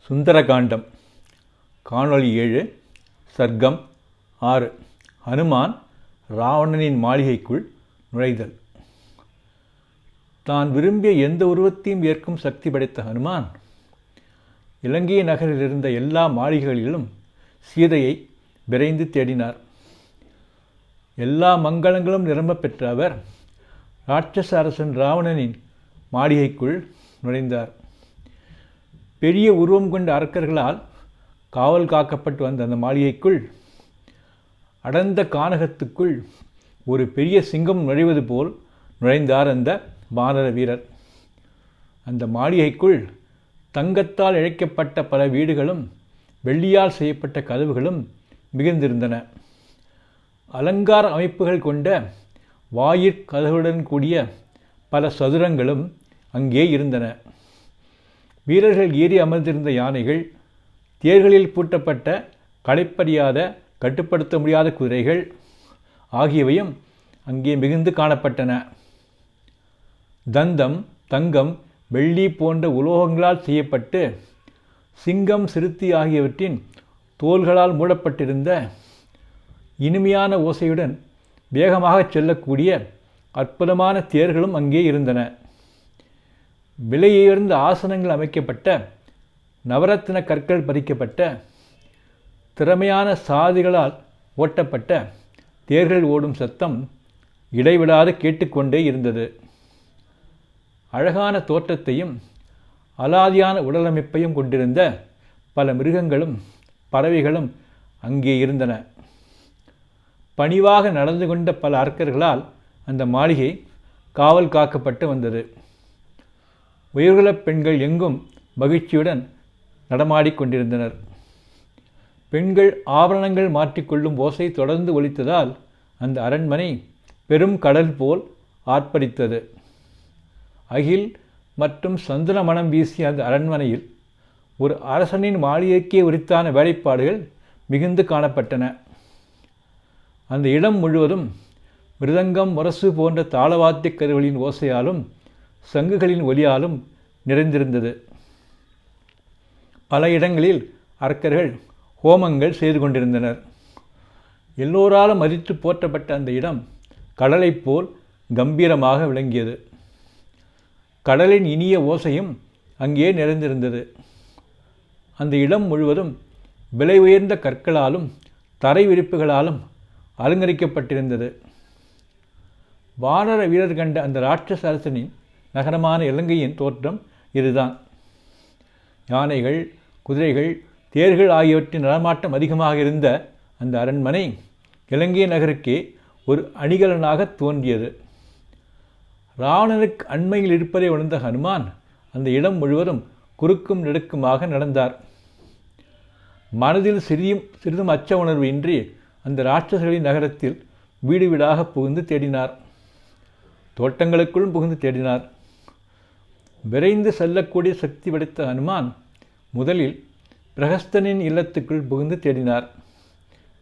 சுந்தரகாண்டம் காணொளி 7 சர்க்கம் 6 ஹனுமான் ராவணனின் மாளிகைக்குள் நுழைதல். தான் விரும்பிய எந்த உருவத்தையும் ஏற்கும் சக்தி படைத்த ஹனுமான் இலங்கை நகரில் இருந்த எல்லா மாளிகைகளிலும் சீதையை விரைந்து தேடினார். எல்லா மங்களங்களும் நிரம்ப பெற்ற அவர் ராட்சச அரசன் ராவணனின் மாளிகைக்குள் நுழைந்தார். பெரிய உருவம் கொண்ட அரக்கர்களால் காவல் காக்கப்பட்டு வந்த அந்த மாளிகைக்குள் அடர்ந்த கானகத்துக்குள் ஒரு பெரிய சிங்கம் நுழைவது போல் நுழைந்தார் அந்த வானர வீரர். அந்த மாளிகைக்குள் தங்கத்தால் இழைக்கப்பட்ட பல வீடுகளும் வெள்ளியால் செய்யப்பட்ட கதவுகளும் மிகுந்திருந்தன. அலங்கார அமைப்புகள் கொண்ட வாயிற்கதவுடன் கூடிய பல சதுரங்களும் அங்கே இருந்தன. வீரர்கள் ஏறி அமர்ந்திருந்த யானைகள், தேர்களில் பூட்டப்பட்ட களைப்பறியாத கட்டுப்படுத்த முடியாத குதிரைகள் ஆகியவையும் அங்கே மிகுந்து காணப்பட்டன. தந்தம், தங்கம், வெள்ளி போன்ற உலோகங்களால் செய்யப்பட்டு சிங்கம், சிறுத்தை ஆகியவற்றின் தோள்களால் மூடப்பட்டிருந்த இனிமையான ஓசையுடன் வேகமாக செல்லக்கூடிய அற்புதமான தேர்களும் அங்கே இருந்தன. விலையுயர்ந்த ஆசனங்கள் அமைக்கப்பட்ட, நவரத்தின கற்கள் பதிக்கப்பட்ட, திறமையான சாதிகளால் ஓட்டப்பட்ட தேர்கள் ஓடும் சத்தம் இடைவிடாது கேட்டுக்கொண்டே இருந்தது. அழகான தோற்றத்தையும் அலாதியான உடலமைப்பையும் கொண்டிருந்த பல மிருகங்களும் பறவைகளும் அங்கே இருந்தன. பணிவாக நடந்து கொண்ட பல அரக்கர்களால் அந்த மாளிகை காவல் காக்கப்பட்டு வந்தது. உயர்குலப் பெண்கள் எங்கும் மகிழ்ச்சியுடன் நடமாடிக்கொண்டிருந்தனர். பெண்கள் ஆபரணங்கள் மாற்றிக்கொள்ளும் ஓசை தொடர்ந்து ஒலித்ததால் அந்த அரண்மனை பெரும் கடல் போல் ஆர்ப்பரித்தது. அகில் மற்றும் சந்தன மணம் வீசிய அந்த அரண்மனையில் ஒரு அரசனின் மாளிகைக்கே உரித்தான வேலைப்பாடுகள் மிகுந்து காணப்பட்டன. அந்த இடம் முழுவதும் மிருதங்கம், முரசு போன்ற தாளவாத்திய கருவிகளின் ஓசையாலும் சங்குகளின் ஒலியாலும் நிறைந்திருந்தது. பல இடங்களில் அரக்கர்கள் ஹோமங்கள் செய்து கொண்டிருந்தனர். எல்லோராலும் மதித்து போற்றப்பட்ட அந்த இடம் கடலைப் போல் கம்பீரமாக விளங்கியது. கடலின் இனிய ஓசையும் அங்கே நிறைந்திருந்தது. அந்த இடம் முழுவதும் விலை உயர்ந்த கற்களாலும் தரை விரிப்புகளாலும் அலங்கரிக்கப்பட்டிருந்தது. வானர வீரர் கண்ட அந்த ராட்சச அரசனின் நகரமான இலங்கையின் தோற்றம் இதுதான். யானைகள், குதிரைகள், தேர்கள் ஆகியவற்றின் நடமாட்டம் அதிகமாக இருந்த அந்த அரண்மனை இலங்கை நகருக்கே ஒரு அணிகலனாக தோன்றியது. ராவணனுக்கு அண்மையில் இருப்பதை உணர்ந்த ஹனுமான் அந்த இடம் முழுவதும் குறுக்கும் நெடுக்குமாக நடந்தார். மனதில் சிறிதும் அச்ச உணர்வு இன்றி அந்த ராட்சசர்களின் நகரத்தில் வீடு வீடாக புகுந்து தேடினார். தோட்டங்களுக்குள்ளும் புகுந்து தேடினார். விரைந்து செல்லக்கூடிய சக்தி படைத்த ஹனுமான் முதலில் பிரகஸ்தனின் இல்லத்துக்குள் புகுந்து தேடினார்.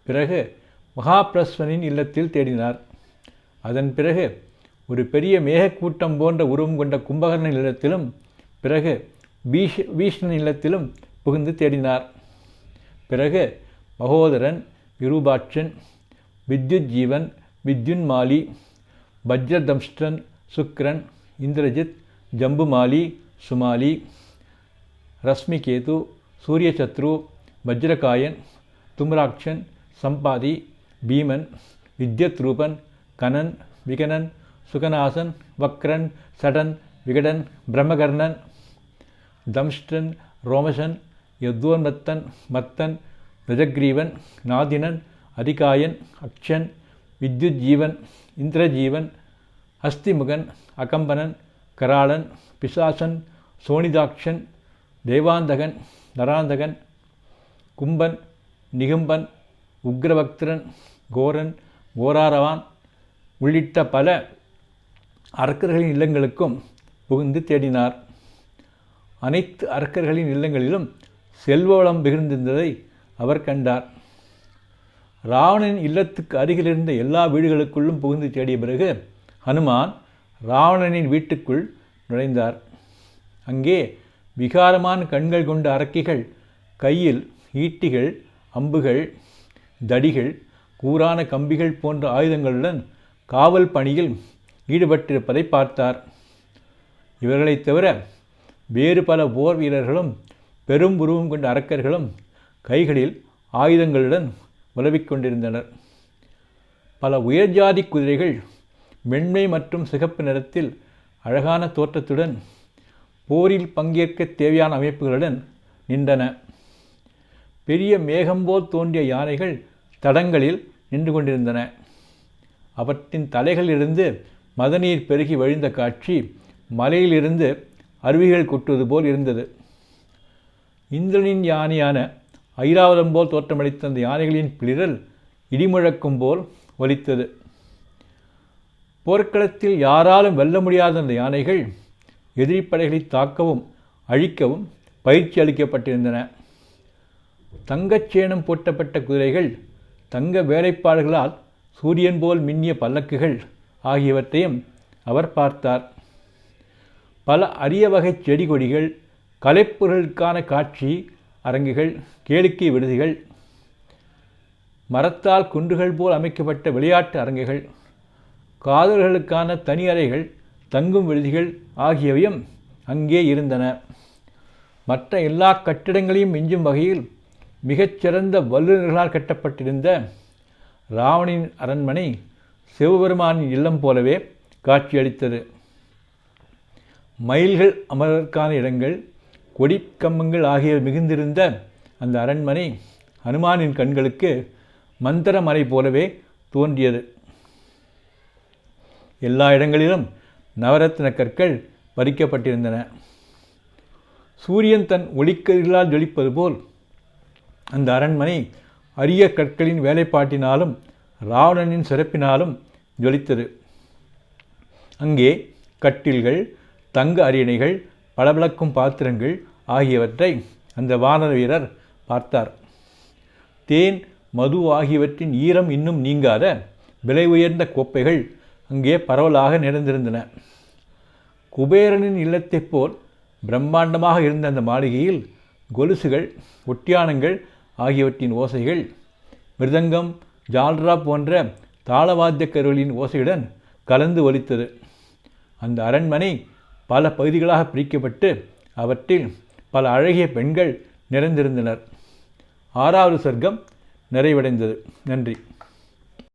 பிறகு மகாபிரஸ்வனின் இல்லத்தில் தேடினார். அதன் பிறகு ஒரு பெரிய மேகக்கூட்டம் போன்ற உருவம் கொண்ட கும்பகர்ணன் இல்லத்திலும், பிறகு பீஷ்ணன் இல்லத்திலும் புகுந்து தேடினார். பிறகு மகோதரன், விரூபாட்சன், வித்யுஜீவன், வித்யுன்மாலி, வஜ்ரதம்ஷ்டன், சுக்ரன், இந்திரஜித், ஜம்புமாலி, சுமாலி, ரஸ்மிகேது, சூரியசத்ரு, வஜ்ரகாயன், தும்ராக்ஷன், சம்பாதி, பீமன், வித்யத்ரூபன், கனன், விகனன், சுகநாசன், வக்ரன், சடன், விகடன், பிரம்மகர்ணன், தம்ஷ்டன், ரோமசன், யத்வோன்மத்தன், மத்தன், ரஜக்ரீவன், நாதினன், அதிகாயன், அக்ஷன், வித்யுஜீவன், இந்திரஜீவன், ஹஸ்திமுகன், அகம்பனன், கராளன், பிசாசன், சோனிதாக்ஷன், தேவாந்தகன், நராந்தகன், கும்பன், நிகும்பன், உக்ரபக்திரன், கோரன், கோராரவான் உள்ளிட்ட பல அரக்கர்களின் இல்லங்களுக்கும் புகுந்து தேடினார். அனைத்து அரக்கர்களின் இல்லங்களிலும் செல்வ வளம் மிகுந்திருந்ததை அவர் கண்டார். ராவணனின் இல்லத்துக்கு அருகிலிருந்த எல்லா வீடுகளுக்குள்ளும் புகுந்து தேடிய பிறகு ஹனுமான் ராவணனின் வீட்டுக்குள் நுழைந்தார். அங்கே விகாரமான கண்கள் கொண்ட அரக்கிகள் கையில் ஈட்டிகள், அம்புகள், தடிகள், கூரான கம்பிகள் போன்ற ஆயுதங்களுடன் காவல் பணியில் ஈடுபட்டிருப்பதை பார்த்தார். இவர்களைத் தவிர வேறு பல போர் வீரர்களும் பெரும் உருவம் கொண்ட அரக்கர்களும் கைகளில் ஆயுதங்களுடன் உலவிக் கொண்டிருந்தனர். பல உயர்ஜாதி குதிரைகள் வெண்மை மற்றும் சிகப்பு நிறத்தில் அழகான தோற்றத்துடன் போரில் பங்கேற்க தேவையான அமைப்புகளுடன் நின்றன. பெரிய மேகம்போல் தோன்றிய யானைகள் தடங்களில் நின்று கொண்டிருந்தன. அவற்றின் தலைகளிலிருந்து மதநீர் பெருகி வழிந்த காட்சி மலையிலிருந்து அருவிகள் கொட்டுவது போல் இருந்தது. இந்திரனின் யானையான ஐராவதம் போல் தோற்றமளித்த அந்த யானைகளின் பிளிரல் இடிமுழக்கும் போல் ஒலித்தது. போர்க்களத்தில் யாராலும் வெல்ல முடியாத அந்த யானைகள் எதிரிப்படைகளை தாக்கவும் அழிக்கவும் பயிற்சி அளிக்கப்பட்டிருந்தன. தங்கச்சேனம் போட்டப்பட்ட குதிரைகள், தங்க வேலைப்பாடுகளால் சூரியன் போல் மின்னிய பல்லக்குகள் ஆகியவற்றையும் அவர் பார்த்தார். பல அரிய வகை செடி கொடிகள், கலைப்பொருளுக்கான காட்சி அரங்குகள், கேளிக்கை விடுதிகள், மரத்தால் குன்றுகள் போல் அமைக்கப்பட்ட விளையாட்டு அரங்குகள், காதலர்களுக்கான தனி அறைகள், தங்கும் விடுதிகள் ஆகியவையும் அங்கே இருந்தன. மற்ற எல்லா கட்டிடங்களையும் மிஞ்சும் வகையில் மிகச்சிறந்த வல்லுநர்களால் கட்டப்பட்டிருந்த ராவணனின் அரண்மனை சிவபெருமானின் இல்லம் போலவே காட்சியளித்தது. மயில்கள் அமர்வதற்கான இடங்கள், கொடி கம்பங்கள் ஆகியவை மிகுந்திருந்த அந்த அரண்மனை ஹனுமானின் கண்களுக்கு மந்திரமறை போலவே தோன்றியது. எல்லா இடங்களிலும் நவரத்ன கற்கள் பறிக்கப்பட்டிருந்தன. சூரியன் தன் ஒளிக்கதிர்களால் ஜொலிப்பது போல் அந்த அரண்மனை அரிய கற்களின் வேலைப்பாட்டினாலும் ராவணனின் சிறப்பினாலும் ஜொலித்தது. அங்கே கட்டில்கள், தங்க அரியணைகள், பளபளக்கும் பாத்திரங்கள் ஆகியவற்றை அந்த வானர வீரர் பார்த்தார். தேன், மது ஆகியவற்றின் ஈரம் இன்னும் நீங்காத விலை உயர்ந்த கோப்பைகள் அங்கே பரவலாக நிறைந்திருந்தன. குபேரனின் இல்லத்தைப் போல் பிரம்மாண்டமாக இருந்த அந்த மாளிகையில் கொலுசுகள், ஒட்டியானங்கள் ஆகியவற்றின் ஓசைகள் மிருதங்கம், ஜால்ரா போன்ற தாளவாத்திய கருவிகளின் ஓசையுடன் கலந்து ஒலித்தது. அந்த அரண்மனை பல பகுதிகளாக பிரிக்கப்பட்டு அவற்றில் பல அழகிய பெண்கள் நிறைந்திருந்தனர். 6வது சர்க்கம் நிறைவடைந்தது. நன்றி.